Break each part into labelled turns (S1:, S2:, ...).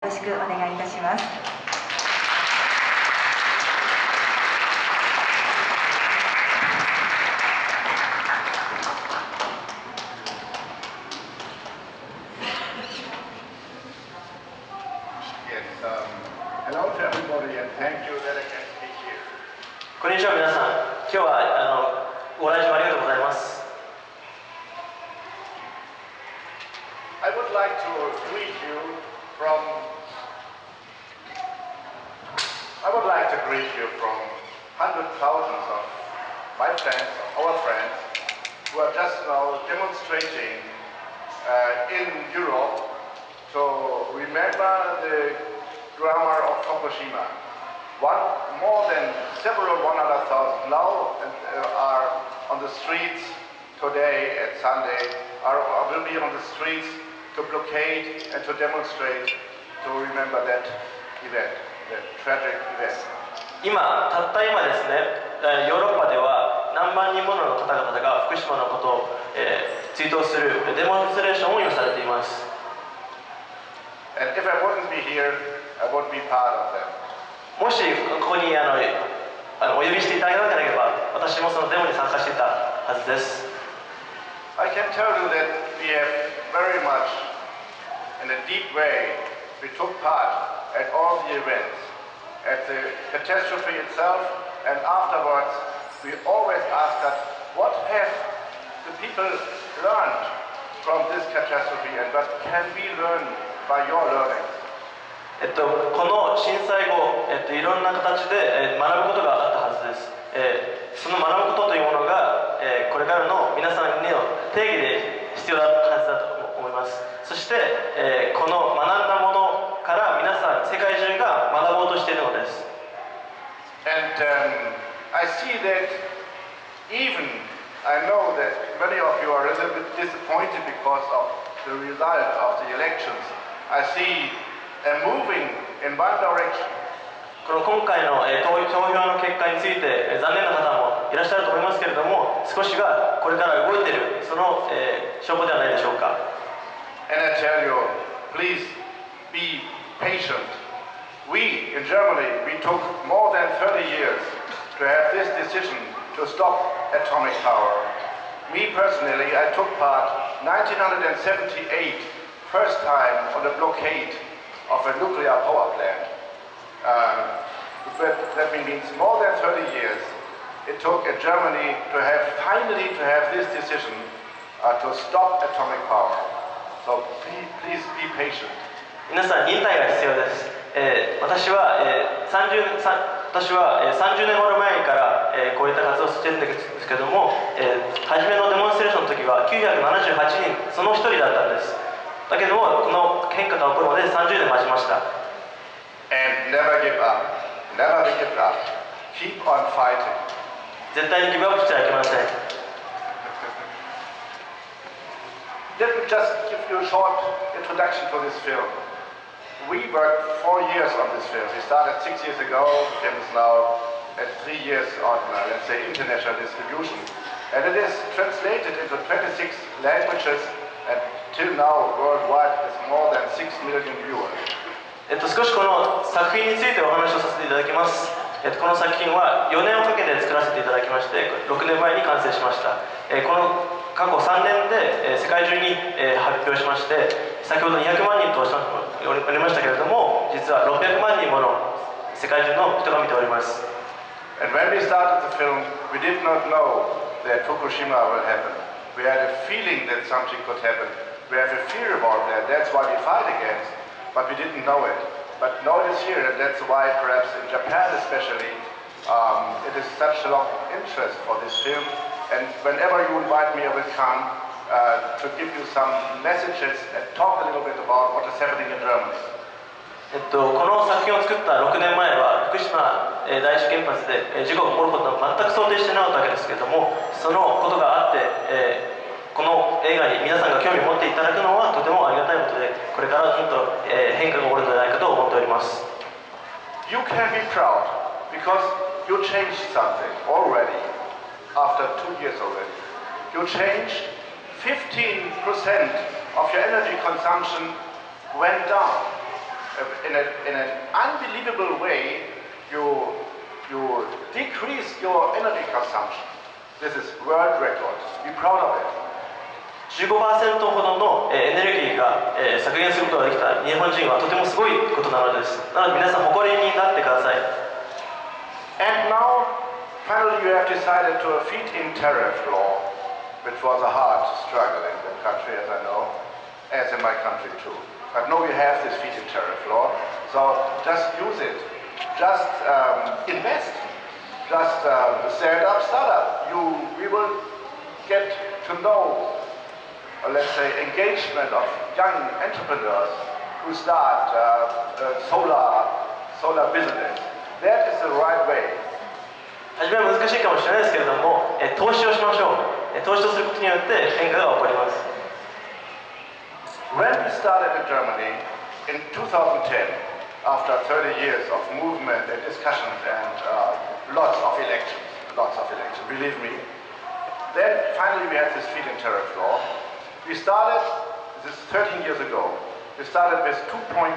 S1: ろしくお願いいたします。
S2: こんにちは皆さん、今日はご来場ありがとうございます。
S3: I would like to greet you from hundreds of thousands of my friends, our friends, who are just now demonstrating in Europe to remember the drama of Fukushima. More than several 100,000 now are on the streets today and Sunday, will be on the streets to blockade and to demonstrate to remember that event, that tragic event.
S2: たった今ですね、ヨーロッパでは何万人もの方々が福島のことを、追悼するデモンストレーションを今されています。
S3: And if I wouldn't be here, I wouldn't be part of them.
S2: もしここにお呼びしていただけなければ、私もそのデモに参加していたはずです。
S3: I can tell you that we have very much, in a deep way, we took part at all the events, at the catastrophe itself, and afterwards we always asked us, what have the people learned from this catastrophe and what can we learn by your learning?
S2: この震災後、いろんな形で、学ぶことがあったはずです。その学ぶことというものが、これからの皆さんの定義で必要なはずだと思います。そして、この学んだものから皆さん、世界中が学ぼうとしているのです。
S3: And I see that even I know that many of you are a little bit disappointed because of the result of the elections. I see moving in one direction.
S2: 今回の投票の結果について残念な方もいらっしゃると思いますけれども、少しがこれから動いているその証拠ではないでしょうか。
S3: And I tell you, please be patient. We in Germany, we took more than 30 years to have this decision to stop atomic power. Me personally, I took part 1978, first time on the blockade of a nuclear power plant. That means more than 30 years it took Germany to finally have this decision to stop atomic power. So please be patient.
S2: 皆さん忍耐が必要です。私は30年ほど前から、こういった活動をしているんですけども、初めのデモンストレーションの時は978人その一人だったんです。だけどもこの変化が起こるまで30年待ちました。
S3: And never give up. Never give up. Keep on fighting.
S2: 絶対にギブアップしてはいけません。
S3: Let me just give you a short introduction to this film. We worked 4 years on this film. We started 6 years ago. The film is now at 3 years on, let's say, international distribution. And it is translated into 26 languages, and till now worldwide is more than 6 million viewers.
S2: 少しこの作品についてお話をさせていただきます。この作品は4年をかけて作らせていただきまして、6年前に完成しました。この過去3年で世界中に発表しまして、先ほど200万人とおっしゃっておりましたけれども、実は600万人もの世界中の人が見ております。
S3: And when we started the film, we did not know that Fukushima will happen. We had a feeling that something could happen. We have a fear about that. That's why we fight against. But we didn't know it. But now it is here, and that's why perhaps in Japan especially, it is such a long interest for this film. And whenever you invite me, I will come to give you some messages and talk a little bit about what is happening in Germany.
S2: この作品を作った6年前は福島第一原発で事故が起こることを全く想定してなかったわけですけれども、そのことがあって、この映画に皆さんが興味を持っていただくのはとてもありがたいことで、これからずっと変化が起こるのではないかと思っております。
S3: You can be proud because you changed something already after 2 years already. You changed 15% of your energy consumption went down. in an unbelievable way, you decrease your energy consumption. This is world record. Be proud of it.
S2: 15% ほどのエネルギーが削減することができた日本人はとてもすごいことなのです。なので皆さん誇りになってください。
S3: And now, finally, you have decided to a feed-in tariff law, which was a hard struggle in the country, as I know, as in my country too. But now you have this feed-in tariff law, so just use it. Just invest. Just set up, startup. We will get to know, let's say, engagement of young entrepreneurs who start solar business. That is the right way.
S2: 初めは難しいかもしれないですけれども、投資をしましょう。投資をすることによって変化が起こります。
S3: When we started in Germany in 2010, after 30 years of movement and discussions and lots of elections, believe me, then finally we had this feed-in tariff law. We started, this is 13 years ago, we started with 2.8%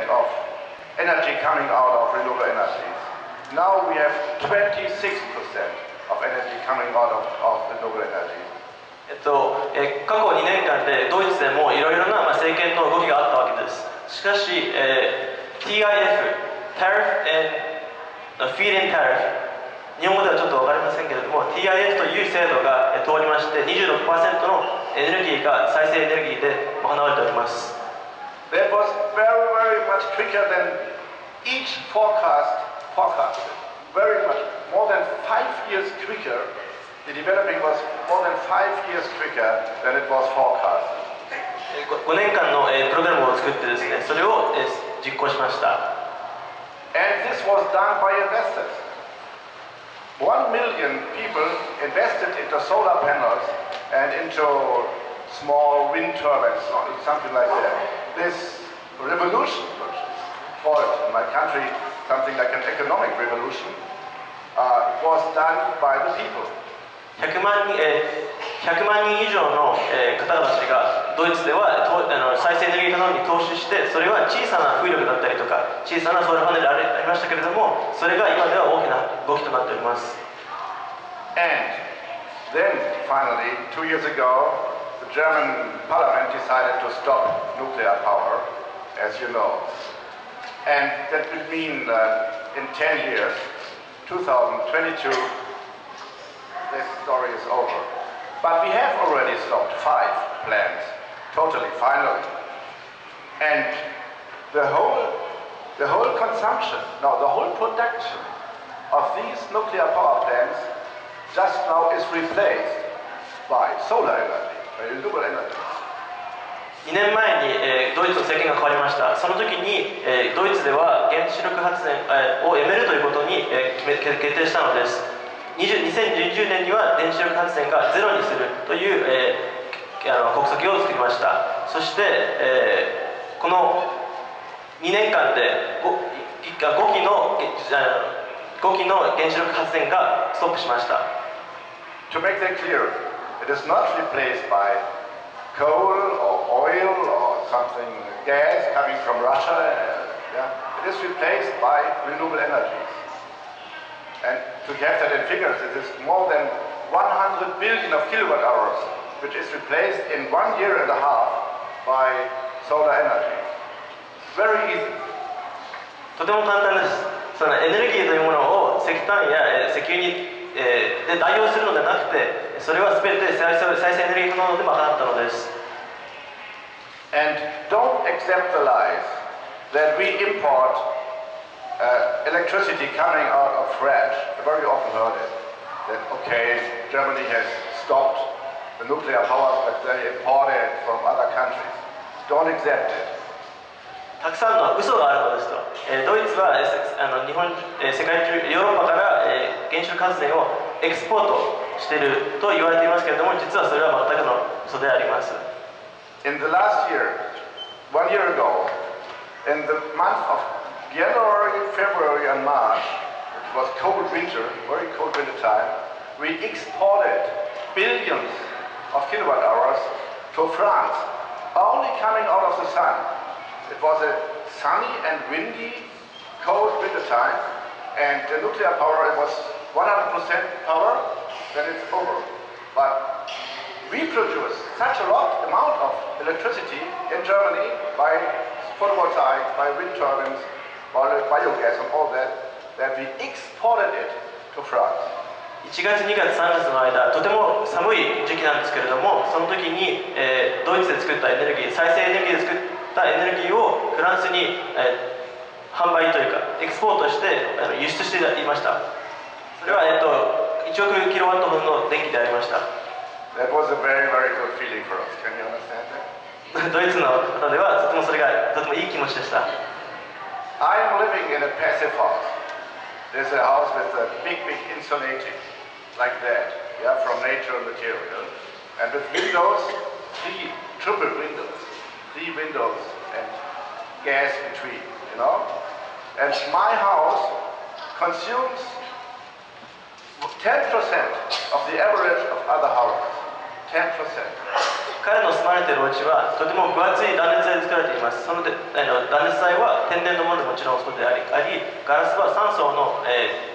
S3: of energy coming out of renewable energies. Now we have 26% of energy coming out of renewable energies.
S2: 過去2年間でドイツでもいろいろな政権の動きがあったわけです。しかし、TIF、Tariff and Feed-in Tariff、日本語ではちょっと分かりませんけれども、TIF という制度が通りまして、26% のエネルギーが再生エネルギーで行われております。
S3: That was very, very much quicker than each forecasted. Very much, more than 5 years quicker. The developing was more than 5 years quicker than it was forecast.
S2: 5年間のプログラムを作ってですね、それを実行しました。
S3: And this was done by investors. 1 million people invested into solar panels and into small wind turbines, something like that. This revolution, which is called in my country something like an economic revolution, was done by the people.
S2: 100万人以上の方たちがドイツでは再生エネルギーなどに投資して、それは小さな風力だったりとか小さなソーラーパネルでありましたけれども、それが今では大きな動きとなっております。
S3: And then finally 2 years ago the German parliament decided to stop nuclear power, as you know, and that would mean in 10 years 2022 this story is over. But we have already stopped 5 plants, totally, finally. And the whole consumption, no, the whole production of these nuclear power plants just now is replaced by solar energy, by renewable energy.
S2: 2年前に、ドイツの政権が変わりました。その時に、ドイツでは原子力発電、をやめるということに、決定したのです。2020年には原子力発電がゼロにするという、国策を作りました。そして、この2年間で 5基の原子力発電がストップしました。
S3: To make that clear, it is not replaced by coal or oil or something, gas coming from Russia. It is replaced by renewable energies. And to have that in figures, it is more than 100 billion of kilowatt hours, which is replaced in 1.5 years by solar energy. Very easy.
S2: とても簡単です。そのエネルギーというものを石炭や石油にで代用するのではなくて、それは全て再生エネルギーなどで賄ったのです。
S3: And don't accept the lies that we import electricity coming out of France. I very often heard it. That okay, Germany has stopped the nuclear power, but they import it from other countries. Don't accept it.
S2: たくさんの嘘があるのですと。ドイツは日本、世界中、ヨーロッパから原子力発電をエクスポートしていると言われていますけれども、実はそれは全くの嘘であります。
S3: In the last year, 1 year ago, in the month of January, February and March, it was cold winter, very cold winter time, we exported billions of kilowatt hours to France, only coming out of the sun. it was a sunny and windy, cold winter time, and the nuclear power, it was 100% power, then it's over. But we produce such a lot amount of electricity in Germany by photovoltaic, by wind turbines, by biogas and all that, that we exported it to France.
S2: 1月、2月、3月の間、とても寒い時期なんですけれども、その時に、ドイツで作ったエネルギー、再生エネルギーで作ったエネルギーをフランスに、販売というか、エクスポートして輸出していました。それは、1億キロワット分の電気でありました。
S3: That was a very, very good feeling for us. Can you understand that?
S2: ドイツの方では、とてもそれがとてもいい気持ちでした。
S3: I am living in a passive house. There's a house with a big, big insulating, like that, yeah, from natural material, and with windows, triple windows, 3 windows and gas between, you know. And my house consumes 10% of the average of other houses. 10%.
S2: 彼の住まれているお家はとても分厚い断熱材で作られています。その断熱材は天然のものでもちろんそうであり、ガラスは3層の、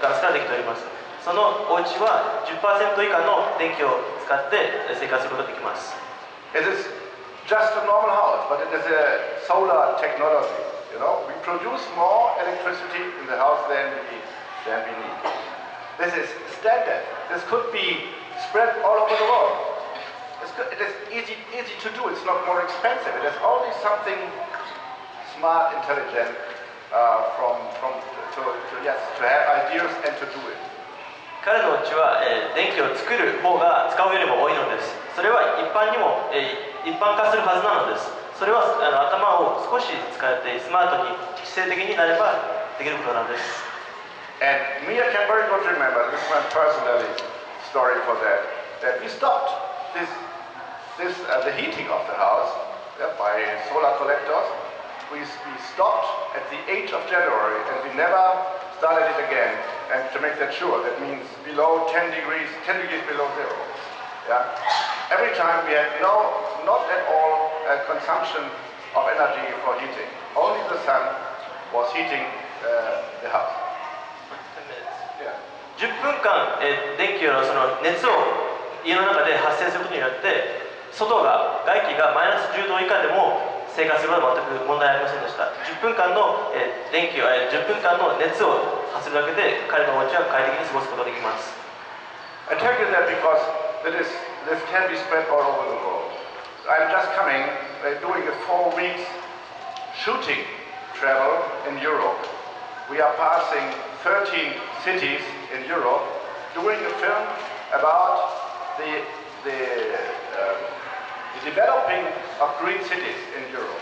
S2: ガラスからできております。そのお家は 10% 以下の電気を使って生活することができます。
S3: It is just a normal house, but it is a solar technology. You know, we produce more electricity in the house than we need. This is standard. This could be spread all over the world. It is easy to do. It's not more expensive. It is only something smart, intelligent, to have ideas and to do it.
S2: 彼のうちは、電気を作る方が使うよりも多いのです。それは一般にも、一般化するはずなのです。それは頭を少し使ってスマートに知性的になればできることなんです。
S3: And me, I can very good remember, this is my personal story for that we stopped the heating of the house by solar collectors. We stopped at the 8th of January and we never started it again. And to make that sure, that means below 10 degrees below zero. Yeah? Every time we had not at all consumption of energy for heating. Only the sun was heating the house.
S2: 10分間、電気のその熱を家の中で発生することによって外気がマイナス10度以下でも生活することは全く問題ありませんでした。10分間の、10分間の熱を発するだけで彼のお家は快適に過ごすことができます。
S3: I tell you that because this can be spread all over the world. I'm just coming, doing a 4 weeks shooting travel in Europe. We are passing 13 cities in Europe, doing a film about the developing of green cities in Europe.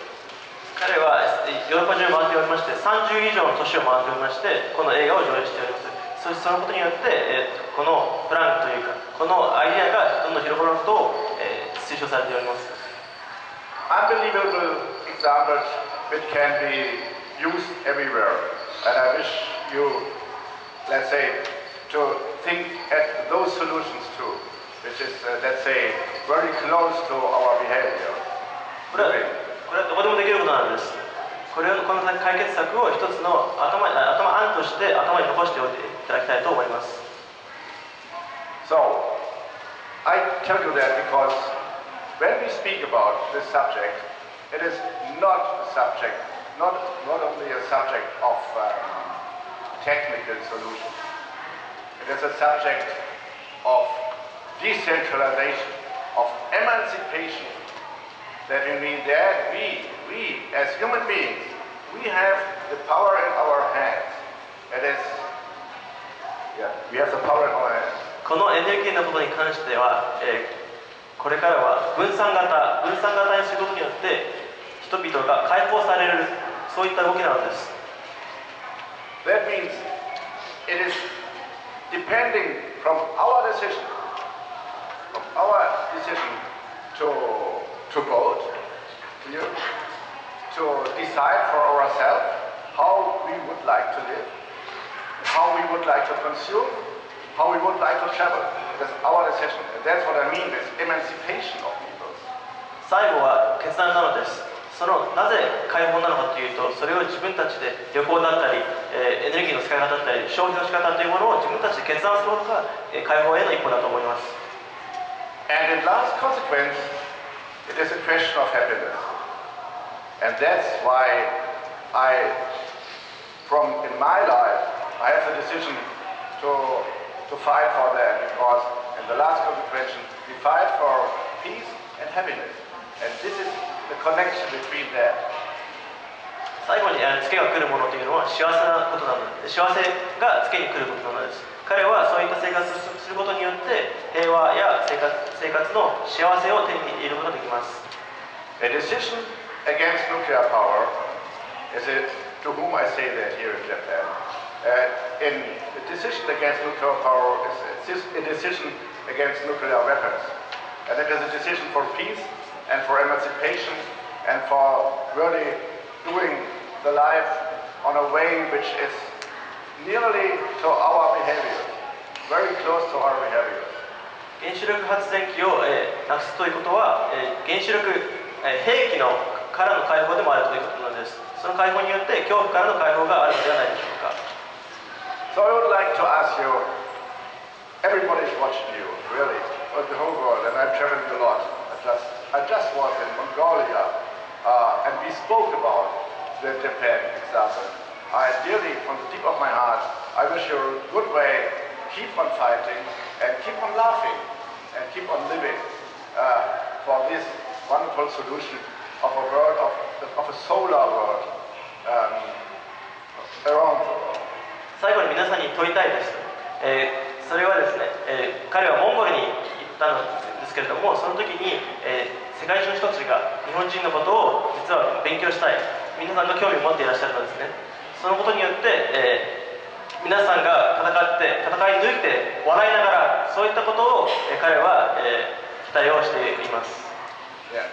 S2: 彼はヨーロッパ中を回っておりまして、30以上の都市を回っておりまして、この映画を上映しております。そのことによって、このプランというか、このアイデアがどんどん広がることを、推奨されております。
S3: Unbelievable examples which can be used everywhere. And I wish you, let's say, to think at those solutions too, which is, let's say, very close to our behavior.
S2: これはどこでもできることなんです。この解決策を一つの案として頭に残しておいていただきたいと思います。
S3: So, I tell you that because when we speak about this subject, it is not a subject, not only a subject of technical solutions. It is a subject of decentralization, of emancipation. That you mean that we as human beings, we have the power in our hands. It is, we have the power in our hands.
S2: このエネルギーのことに関しては、これからは分散型にすることによって人々が解放される、そういった動きなのです。
S3: That means it is depending from our decision to vote, to decide for ourselves how we would like to live, how we would like to consume, how we would like to travel. That's our decision. And that's what I mean with emancipation of people.
S2: 最後は決断なのです。なぜ解放なのかというと、それを自分たちで旅行だったり、エネルギーの使い方だったり、消費の仕方というものを自分たちで決断することが解放への一歩だと思います。
S3: And in last consequence, it is a question of happiness. And that's why in my life, I have the decision to fight for that, because in the last consequence, we fight for peace and happiness. And this is the connection between that.
S2: 最後にツケが来るものというのは幸せなことなので、幸せがツケに来ることなのです。彼はそういった生活をすることによって平和や生活の幸せを手に入れることができます。
S3: A decision against nuclear power is to whom I say that here in Japan. A decision against nuclear power is a decision against nuclear weapons. And it is a decision for peace and for emancipation and for really doing the life on a way which is nearly to our behavior, very close to our behavior.
S2: 原子力発電機をなくすということは、原子力兵器からの解放でもあるということなんです。その解放によって恐怖からの解放があるのではないでしょうか。
S3: So I would like to ask you, everybody is watching you, really, the whole world, and I'm traveling a lot. I just was in Mongolia, and we spoke about the Japan example. I really, from the deep of my heart, I wish you a good way. Keep on fighting and keep on laughing and keep on living for this wonderful solution of a world of a solar world around the world.
S2: 最後に皆さんに問いたいです。それはですね、彼はモンゴルに行ったんですけれども、その時に、世界中の人たちが日本人のことを実は勉強したい、皆さんが興味を持っていらっしゃるのですね。そのことによって、皆さんが戦い抜いて笑いながら、そういったことを、彼は、期待をしています。
S3: Yeah.